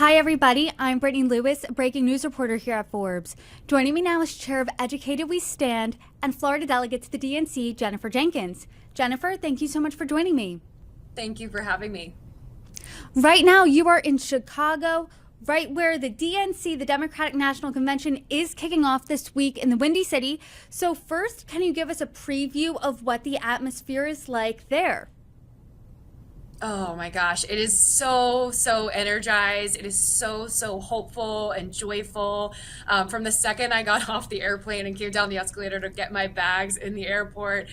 Hi, everybody. I'm Brittany Lewis, breaking news reporter here at Forbes. Joining me now is Chair of Educated We Stand and Florida Delegate to the DNC, Jennifer Jenkins. Jennifer, thank you so much for joining me. Thank you for having me. Right now, you are in Chicago, right where the DNC, the Democratic National Convention, is kicking off this week in the Windy City. So first, can you give us a preview of what the atmosphere is like there? Oh my gosh, it is so energized. It is so hopeful and joyful. From the second I got off the airplane and came down the escalator to get my bags in the airport,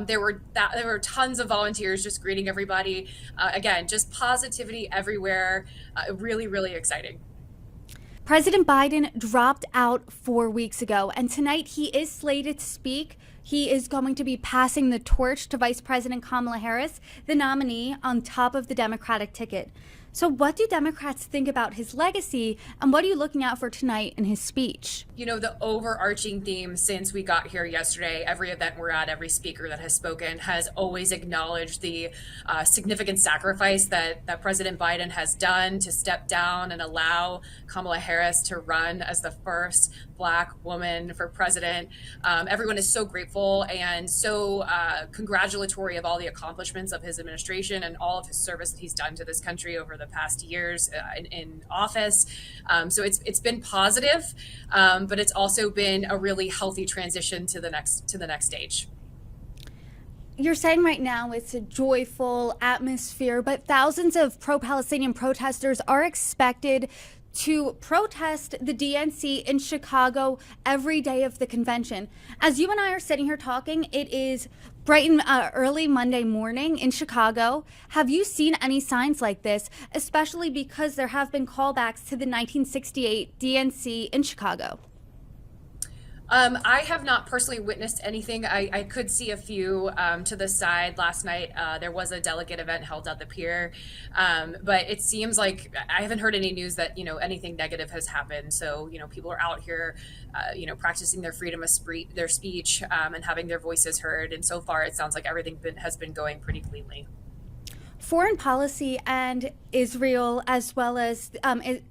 there were tons of volunteers just greeting everybody. Again, just positivity everywhere. Really exciting. President Biden dropped out 4 weeks ago, and tonight he is slated to speak. He is going to be passing the torch to Vice President Kamala Harris, the nominee on top of the Democratic ticket. So what do Democrats think about his legacy, and what are you looking out for tonight in his speech? You know, the overarching theme since we got here yesterday, every event we're at, every speaker that has spoken has always acknowledged the significant sacrifice that President Biden has done to step down and allow Kamala Harris to run as the first Black woman for president. Everyone is so grateful and so congratulatory of all the accomplishments of his administration and all of his service that he's done to this country over the past years in office. So it's been positive, but it's also been a really healthy transition to the next stage. You're saying right now it's a joyful atmosphere, but thousands of pro-Palestinian protesters are expected to protest the DNC in Chicago every day of the convention. As you and I are sitting here talking, it is bright and early Monday morning in Chicago. Have you seen any signs like this, especially because there have been callbacks to the 1968 DNC in Chicago? I have not personally witnessed anything. I could see a few to the side last night. There was a delegate event held at the pier, but it seems like I haven't heard any news that anything negative has happened. So people are out here, practicing their freedom of their speech and having their voices heard. And so far, it sounds like everything has been going pretty cleanly. Foreign policy and Israel, as well as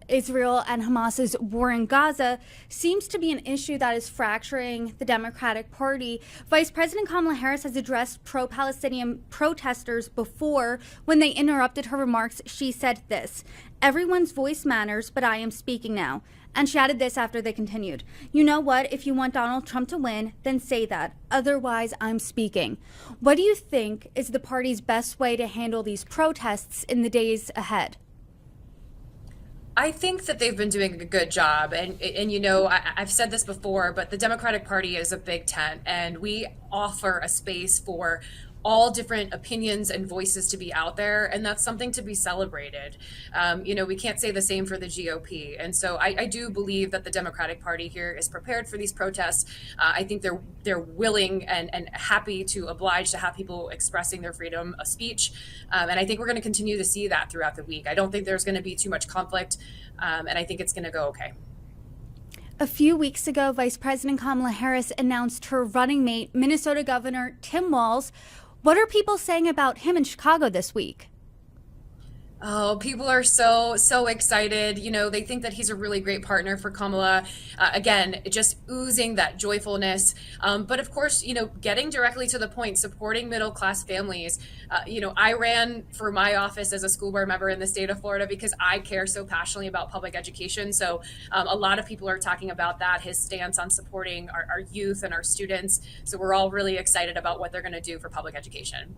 Israel and Hamas's war in Gaza, seems to be an issue that is fracturing the Democratic Party. Vice President Kamala Harris has addressed pro-Palestinian protesters before. When they interrupted her remarks, she said this: "Everyone's voice matters, but I am speaking now." And she added this after they continued: "You know what? If you want Donald Trump to win, then say that. Otherwise, I'm speaking." What do you think is the party's best way to handle these protests in the days ahead? I think that they've been doing a good job. And I've said this before, but the Democratic Party is a big tent, and we offer a space for all different opinions and voices to be out there, and that's something to be celebrated. We can't say the same for the GOP, and so I do believe that the Democratic Party here is prepared for these protests. I think they're willing and happy to oblige to have people expressing their freedom of speech, and I think we're going to continue to see that throughout the week. I don't think there's going to be too much conflict, and I think it's going to go okay. A few weeks ago, Vice President Kamala Harris announced her running mate, Minnesota Governor Tim Walz. What are people saying about him in Chicago this week? Oh, people are so excited. They think that he's a really great partner for Kamala. Again, just oozing that joyfulness. But of course, getting directly to the point, supporting middle-class families. I ran for my office as a school board member in the state of Florida because I care so passionately about public education. So a lot of people are talking about that, his stance on supporting our youth and our students. So we're all really excited about what they're going to do for public education.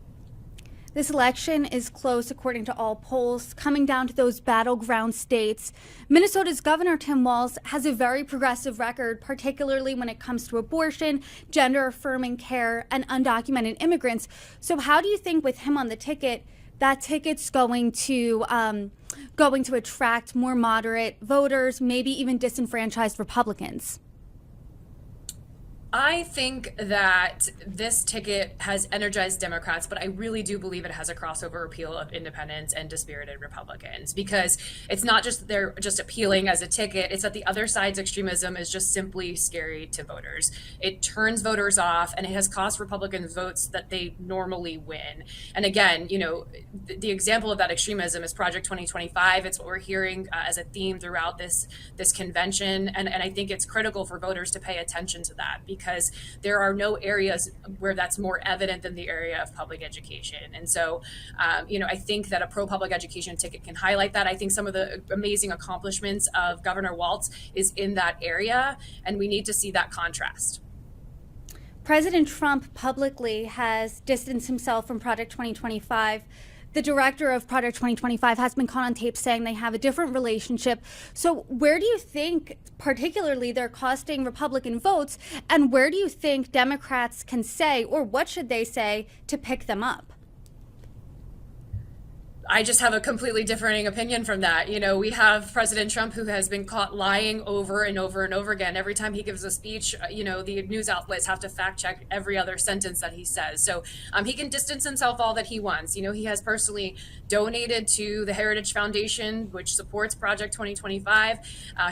This election is close according to all polls, coming down to those battleground states. Minnesota's Governor Tim Walz has a very progressive record, particularly when it comes to abortion, gender-affirming care, and undocumented immigrants. So how do you think with him on the ticket, that ticket's going to attract more moderate voters, maybe even disenfranchised Republicans? I think that this ticket has energized Democrats, but I really do believe it has a crossover appeal of independents and dispirited Republicans, because it's not just they're just appealing as a ticket, it's that the other side's extremism is just simply scary to voters. It turns voters off, and it has cost Republicans votes that they normally win. And again, the example of that extremism is Project 2025. It's what we're hearing as a theme throughout this convention, and I think it's critical for voters to pay attention to that, because there are no areas where that's more evident than the area of public education. And so, I think that a pro-public education ticket can highlight that. I think some of the amazing accomplishments of Governor Walz is in that area, and we need to see that contrast. President Trump publicly has distanced himself from Project 2025. The director of Project 2025 has been caught on tape saying they have a different relationship. So where do you think, particularly, they're costing Republican votes, and where do you think Democrats can say, or what should they say, to pick them up? I just have a completely differing opinion from that. We have President Trump, who has been caught lying over and over and over again. Every time he gives a speech, the news outlets have to fact check every other sentence that he says. So he can distance himself all that he wants. He has personally donated to the Heritage Foundation, which supports Project 2025.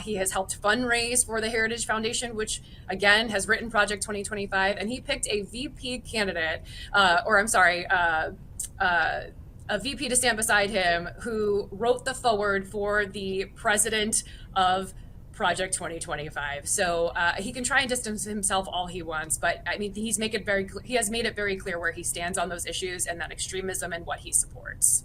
He has helped fundraise for the Heritage Foundation, which again has written Project 2025. And he picked a VP candidate, a VP to stand beside him, who wrote the forward for the president of Project 2025. So he can try and distance himself all he wants, but I mean, he has made it very clear where he stands on those issues and that extremism and what he supports.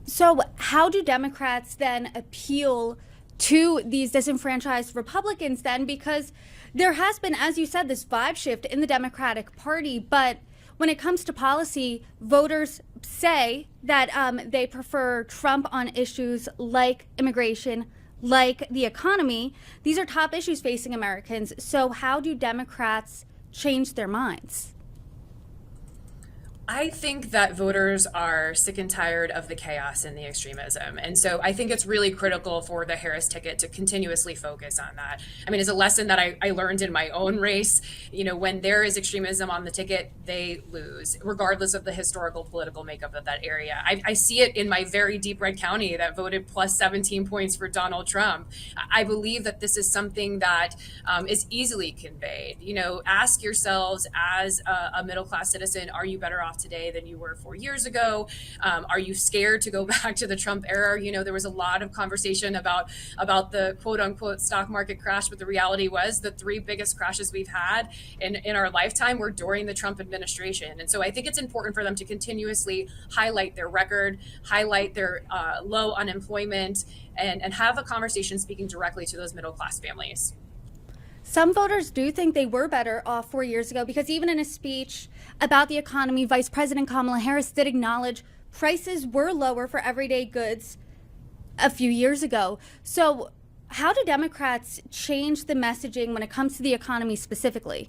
So how do Democrats then appeal to these disenfranchised Republicans then? Because there has been, as you said, this vibe shift in the Democratic Party, but when it comes to policy, voters say that they prefer Trump on issues like immigration, like the economy. These are top issues facing Americans. So how do Democrats change their minds? I think that voters are sick and tired of the chaos and the extremism. And so I think it's really critical for the Harris ticket to continuously focus on that. I mean, it's a lesson that I learned in my own race. When there is extremism on the ticket, they lose, regardless of the historical political makeup of that area. I see it in my very deep red county that voted plus 17 points for Donald Trump. I believe that this is something that is easily conveyed. Ask yourselves as a middle-class citizen, are you better off today than you were 4 years ago? Are you scared to go back to the Trump era? There was a lot of conversation about the quote unquote stock market crash, but the reality was the three biggest crashes we've had in our lifetime were during the Trump administration. And so I think it's important for them to continuously highlight their record, highlight their low unemployment, and have a conversation speaking directly to those middle class families. Some voters do think they were better off 4 years ago, because even in a speech about the economy, Vice President Kamala Harris did acknowledge prices were lower for everyday goods a few years ago. So how do Democrats change the messaging when it comes to the economy specifically?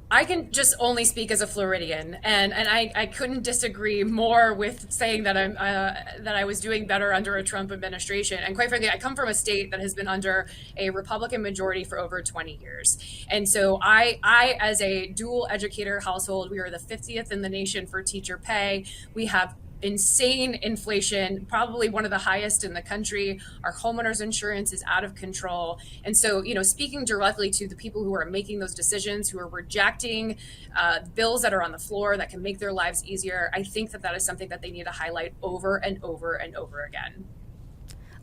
I can just only speak as a Floridian, and I couldn't disagree more with saying that I was doing better under a Trump administration. And quite frankly, I come from a state that has been under a Republican majority for over 20 years. And so I as a dual educator household, we are the 50th in the nation for teacher pay. We have insane inflation, probably one of the highest in the country. Our homeowners insurance is out of control. And so, speaking directly to the people who are making those decisions, who are rejecting bills that are on the floor that can make their lives easier, I think that is something that they need to highlight over and over and over again.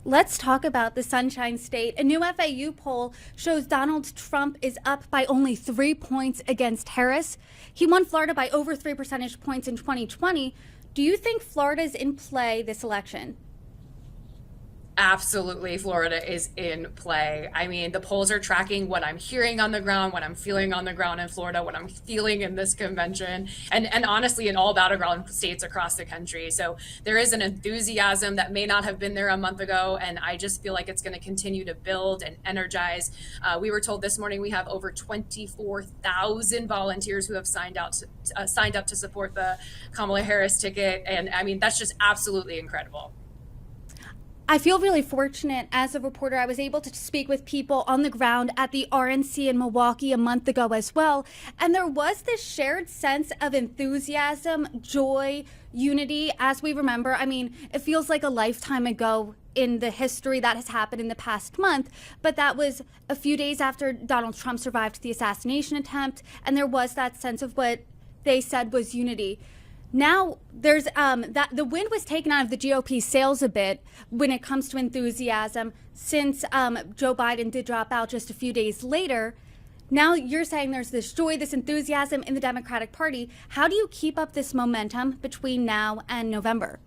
Let's talk about the Sunshine State. A new FAU poll shows Donald Trump is up by only 3 points against Harris. He won Florida by over 3 percentage points in 2020. Do you think Florida's in play this election? Absolutely, Florida is in play. I mean, the polls are tracking what I'm hearing on the ground, what I'm feeling on the ground in Florida, what I'm feeling in this convention, and honestly in all battleground states across the country. So there is an enthusiasm that may not have been there a month ago, and I just feel like it's going to continue to build and energize. We were told this morning we have over 24,000 volunteers who have signed up to support the Kamala Harris ticket, and I mean, that's just absolutely incredible. I feel really fortunate as a reporter. I was able to speak with people on the ground at the RNC in Milwaukee a month ago as well. And there was this shared sense of enthusiasm, joy, unity. As we remember, I mean, it feels like a lifetime ago in the history that has happened in the past month, but that was a few days after Donald Trump survived the assassination attempt. And there was that sense of what they said was unity. Now there's that the wind was taken out of the GOP sails a bit when it comes to enthusiasm since Joe Biden did drop out just a few days later. Now you're saying there's this joy, this enthusiasm in the Democratic Party. How do you keep up this momentum between now and November?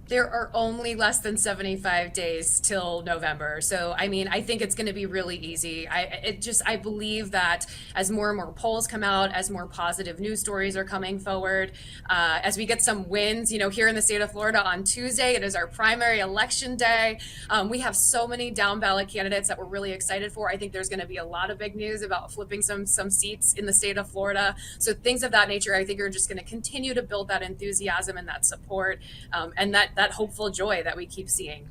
There are only less than 75 days till November. So, I mean, I think it's going to be really easy. I believe that as more and more polls come out, as more positive news stories are coming forward, as we get some wins, here in the state of Florida on Tuesday, it is our primary election day. We have so many down ballot candidates that we're really excited for. I think there's going to be a lot of big news about flipping some seats in the state of Florida. So things of that nature, I think are just going to continue to build that enthusiasm and that support, and that hopeful joy that we keep seeing.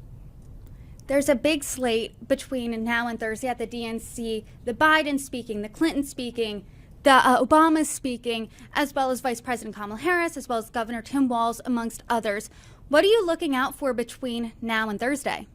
There's a big slate between now and Thursday at the DNC, the Biden speaking, the Clinton speaking, the Obama speaking, as well as Vice President Kamala Harris, as well as Governor Tim Walz, amongst others. What are you looking out for between now and Thursday?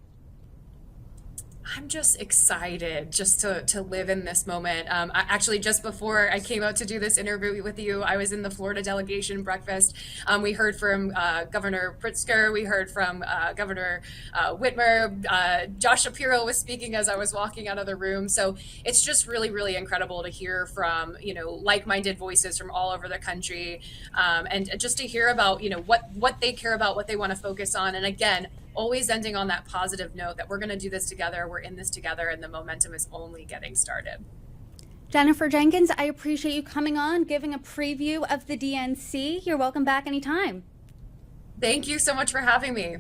I'm just excited just to live in this moment. Actually, just before I came out to do this interview with you, I was in the Florida delegation breakfast. We heard from Governor Pritzker. We heard from Governor Whitmer. Josh Shapiro was speaking as I was walking out of the room. So it's just really, really incredible to hear from, like-minded voices from all over the country, and just to hear about, what they care about, what they want to focus on. And again, always ending on that positive note that we're going to do this together, we're in this together, and the momentum is only getting started. Jennifer Jenkins, I appreciate you coming on, giving a preview of the DNC. You're welcome back anytime. Thank you so much for having me.